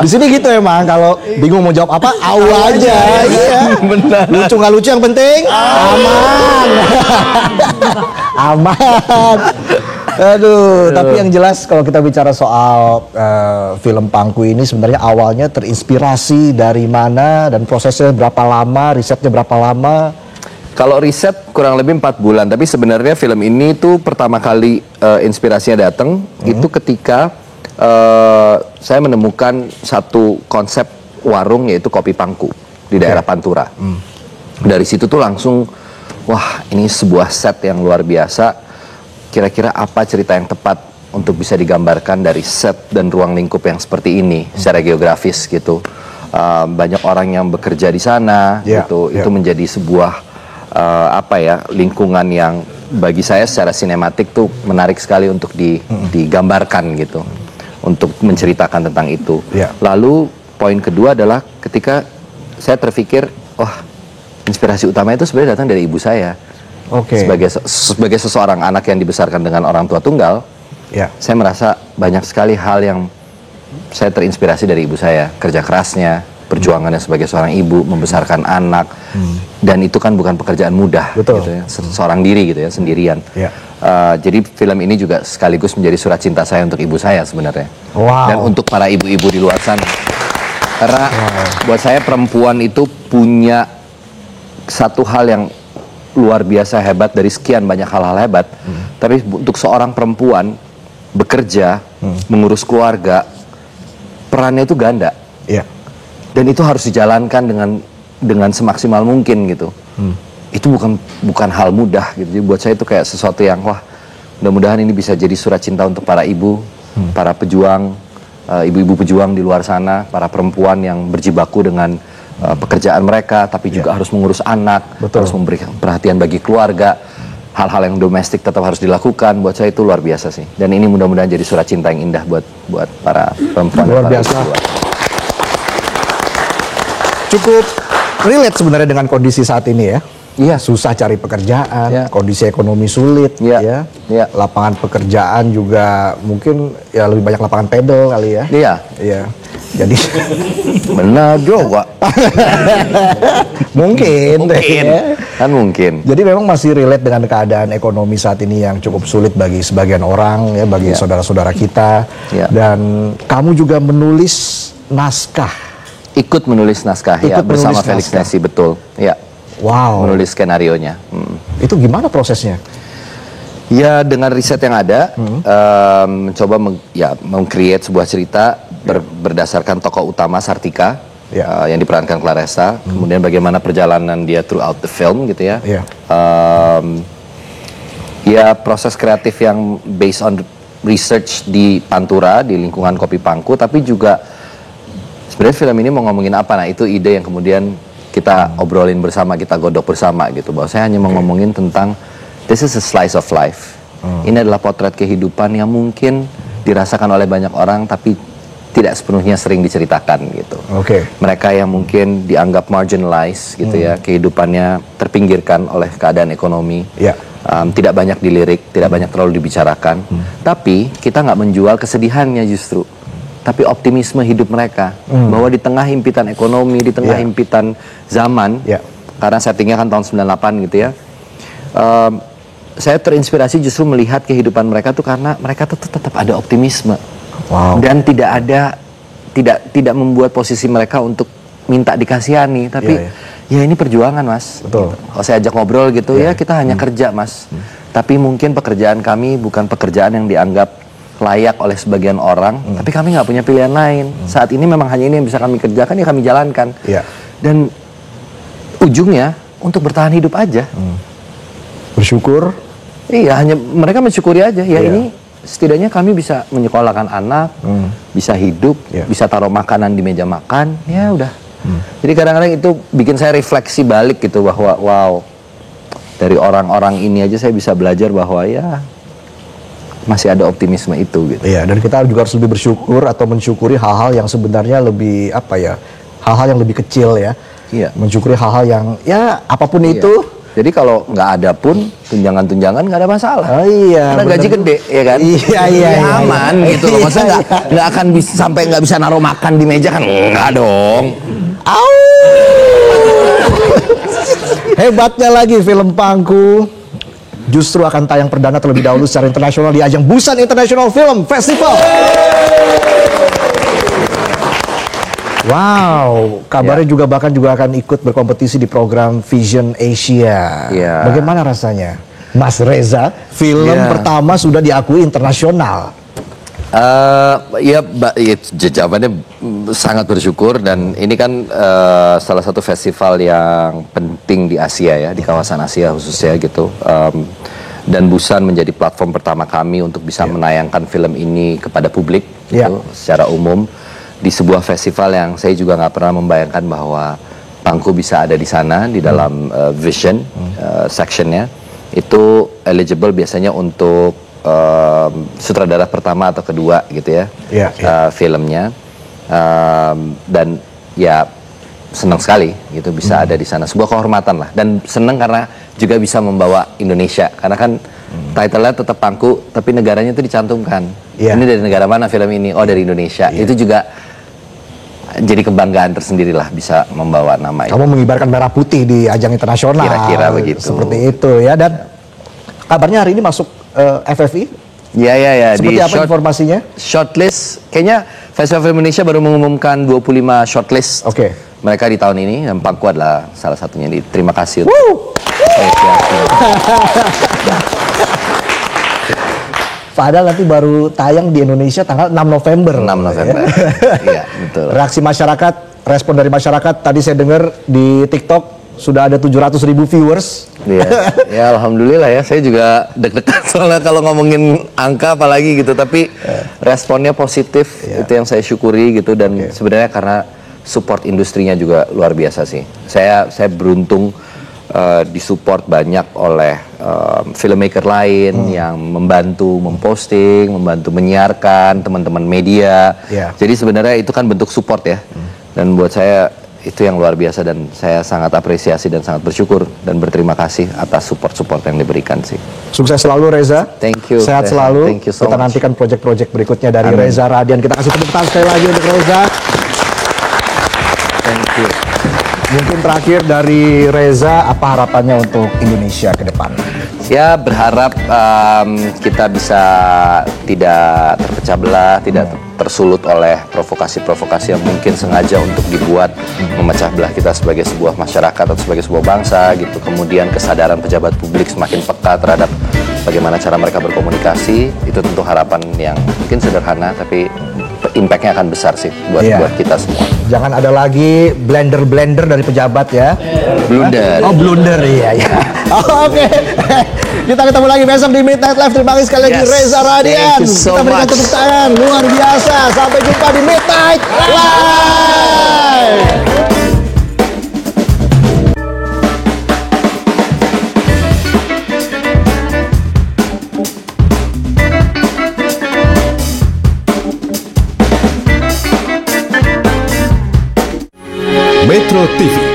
Di sini gitu emang, kalau bingung mau jawab apa, au aja. Iya. Benar. Lucu nggak lucu yang penting aman. Aman. Aduh, tapi yang jelas kalau kita bicara soal film Pangku ini sebenarnya awalnya terinspirasi dari mana dan prosesnya berapa lama, risetnya berapa lama? Kalau riset kurang lebih 4 bulan, tapi sebenarnya film ini tuh pertama kali inspirasinya datang itu ketika saya menemukan satu konsep warung yaitu Kopi Pangku di daerah Pantura. Dari situ tuh langsung, wah ini sebuah set yang luar biasa. Kira-kira apa cerita yang tepat untuk bisa digambarkan dari set dan ruang lingkup yang seperti ini secara geografis gitu. Banyak orang yang bekerja di sana gitu. Itu menjadi sebuah lingkungan yang bagi saya secara sinematik tuh menarik sekali untuk digambarkan gitu. Untuk menceritakan tentang itu. Lalu poin kedua adalah ketika saya terpikir, wah inspirasi utama itu sebenarnya datang dari ibu saya. Sebagai seseorang anak yang dibesarkan dengan orang tua tunggal, saya merasa banyak sekali hal yang saya terinspirasi dari ibu saya. Kerja kerasnya, perjuangannya sebagai seorang ibu, membesarkan anak, dan itu kan bukan pekerjaan mudah, gitu ya, seorang diri gitu ya, sendirian. Jadi film ini juga sekaligus menjadi surat cinta saya untuk ibu saya sebenarnya, dan untuk para ibu-ibu di luar sana. Karena buat saya perempuan itu punya satu hal yang luar biasa hebat dari sekian banyak hal-hal hebat, tapi untuk seorang perempuan bekerja, mengurus keluarga, perannya itu ganda, dan itu harus dijalankan dengan semaksimal mungkin gitu. Itu bukan hal mudah gitu. Jadi buat saya itu kayak sesuatu yang wah, mudah-mudahan ini bisa jadi surat cinta untuk para ibu, para pejuang, ibu-ibu pejuang di luar sana, para perempuan yang berjibaku dengan pekerjaan mereka, tapi juga harus mengurus anak, harus memberikan perhatian bagi keluarga, hal-hal yang domestik tetap harus dilakukan. Buat saya itu luar biasa sih. Dan ini mudah-mudahan jadi surat cinta yang indah buat para perempuan. Luar biasa. Cukup relate sebenarnya dengan kondisi saat ini ya. Iya, susah cari pekerjaan, kondisi ekonomi sulit, ya. Lapangan pekerjaan juga mungkin ya lebih banyak lapangan pedal kali ya. Iya. Jadi benar juga. mungkin kan mungkin. Jadi memang masih relate dengan keadaan ekonomi saat ini yang cukup sulit bagi sebagian orang ya, bagi saudara-saudara kita. Dan kamu juga menulis naskah. Ikut menulis naskah ya bersama Felix Nesi, betul. Ya. Wow. Menulis skenarionya. Itu gimana prosesnya? Ya dengan riset yang ada, mencoba meng-create sebuah cerita berdasarkan tokoh utama Sartika yang diperankan Claresta, kemudian bagaimana perjalanan dia throughout the film gitu ya. Ya proses kreatif yang based on research di Pantura, di lingkungan Kopi Pangku, tapi juga sebenarnya film ini mau ngomongin apa. Nah itu ide yang kemudian kita obrolin bersama, kita godok bersama gitu. Bahwa saya hanya mau ngomongin tentang this is a slice of life. Ini adalah potret kehidupan yang mungkin dirasakan oleh banyak orang tapi tidak sepenuhnya sering diceritakan gitu. Mereka yang mungkin dianggap marginalized gitu ya, kehidupannya terpinggirkan oleh keadaan ekonomi. Tidak banyak dilirik, tidak banyak terlalu dibicarakan. Tapi kita nggak menjual kesedihannya justru, tapi optimisme hidup mereka. Bahwa di tengah himpitan ekonomi, di tengah himpitan zaman, karena settingnya kan tahun 98 gitu ya. Saya terinspirasi justru melihat kehidupan mereka tuh karena mereka tuh tetap ada optimisme. Dan tidak membuat posisi mereka untuk minta dikasihani, tapi ya ini perjuangan mas. Gitu. Kalau saya ajak ngobrol gitu ya kita hanya kerja mas. Tapi mungkin pekerjaan kami bukan pekerjaan yang dianggap layak oleh sebagian orang, tapi kami nggak punya pilihan lain. Saat ini memang hanya ini yang bisa kami kerjakan, ya kami jalankan. Dan ujungnya untuk bertahan hidup aja. Bersyukur. Iya, hanya mereka mensyukuri aja. Ya ini setidaknya kami bisa menyekolahkan anak, bisa hidup, bisa taruh makanan di meja makan. Ya udah. Jadi kadang-kadang itu bikin saya refleksi balik gitu bahwa wow, dari orang-orang ini aja saya bisa belajar bahwa ya masih ada optimisme itu gitu. Iya, dan kita juga harus lebih bersyukur atau mensyukuri hal-hal yang sebenarnya lebih apa ya, hal-hal yang lebih kecil ya. Mensyukuri hal-hal yang ya apapun itu. Jadi kalau nggak ada pun tunjangan-tunjangan nggak ada masalah. Iya. Karena gaji gede ya kan. Iya. Aman gitu loh. Masa nggak akan bisa sampai nggak bisa naruh makan di meja kan? Nggak dong. Hebatnya lagi film Pangku justru akan tayang perdana terlebih dahulu secara internasional di ajang Busan International Film Festival. Wow, kabarnya juga bahkan juga akan ikut berkompetisi di program Vision Asia. Bagaimana rasanya, Mas Reza? Film pertama sudah diakui internasional. Jawabannya sangat bersyukur, dan ini kan salah satu festival yang penting di Asia ya, di kawasan Asia khususnya gitu. Dan Busan menjadi platform pertama kami untuk bisa menayangkan film ini kepada publik gitu, secara umum di sebuah festival yang saya juga nggak pernah membayangkan bahwa Pangku bisa ada di sana di dalam Vision sectionnya. Itu eligible biasanya untuk sutradara pertama atau kedua gitu ya, filmnya, dan ya senang sekali gitu bisa ada di sana, sebuah kehormatan lah, dan senang karena juga bisa membawa Indonesia karena kan title-nya tetap Pangku tapi negaranya itu dicantumkan. Ini dari negara mana film ini? Oh dari Indonesia. Itu juga jadi kebanggaan tersendiri lah bisa membawa nama itu. Kamu mengibarkan merah putih di ajang internasional. Kira-kira begitu. Seperti itu ya, dan kabarnya hari ini masuk FFI. Ya. Seperti apa informasinya? Shortlist, kayaknya Festival Film Indonesia baru mengumumkan 25 shortlist. Mereka di tahun ini, dan Pangku adalah salah satunya. Terima kasih untuk Padahal nanti baru tayang di Indonesia tanggal 6 November. 6 November. Iya, betul. Reaksi masyarakat, respon dari masyarakat, tadi saya dengar di TikTok sudah ada 700.000 viewers. Ya alhamdulillah ya, saya juga deg-degan soalnya kalau ngomongin angka apalagi gitu, tapi responnya positif, itu yang saya syukuri gitu, dan sebenarnya karena support industrinya juga luar biasa sih. Saya beruntung disupport banyak oleh filmmaker lain yang membantu memposting, membantu menyiarkan, teman-teman media. Jadi sebenarnya itu kan bentuk support ya. Dan buat saya itu yang luar biasa, dan saya sangat apresiasi dan sangat bersyukur dan berterima kasih atas support-support yang diberikan sih. Sukses selalu Reza. Thank you. Sehat selalu. Thank you so Kita much. nantikan proyek-proyek berikutnya dari Reza Radian. Kita kasih tepuk tangan sekali lagi untuk Reza. Thank you. Mungkin terakhir dari Reza, apa harapannya untuk Indonesia ke depan? Ya berharap kita bisa tidak terpecah belah, tidak tersulut oleh provokasi-provokasi yang mungkin sengaja untuk dibuat memecah belah kita sebagai sebuah masyarakat atau sebagai sebuah bangsa gitu. Kemudian kesadaran pejabat publik semakin peka terhadap bagaimana cara mereka berkomunikasi. Itu tentu harapan yang mungkin sederhana tapi impact-nya akan besar sih buat kita semua. Jangan ada lagi blender dari pejabat ya. Blunder. Oh, blunder, iya. Oke. Kita ketemu lagi besok di Midnight Live. Terima kasih sekali lagi Reza Radian. Thank you so Kita berikan much. tepuk tangan luar biasa. Sampai jumpa di Midnight Live. Metro TV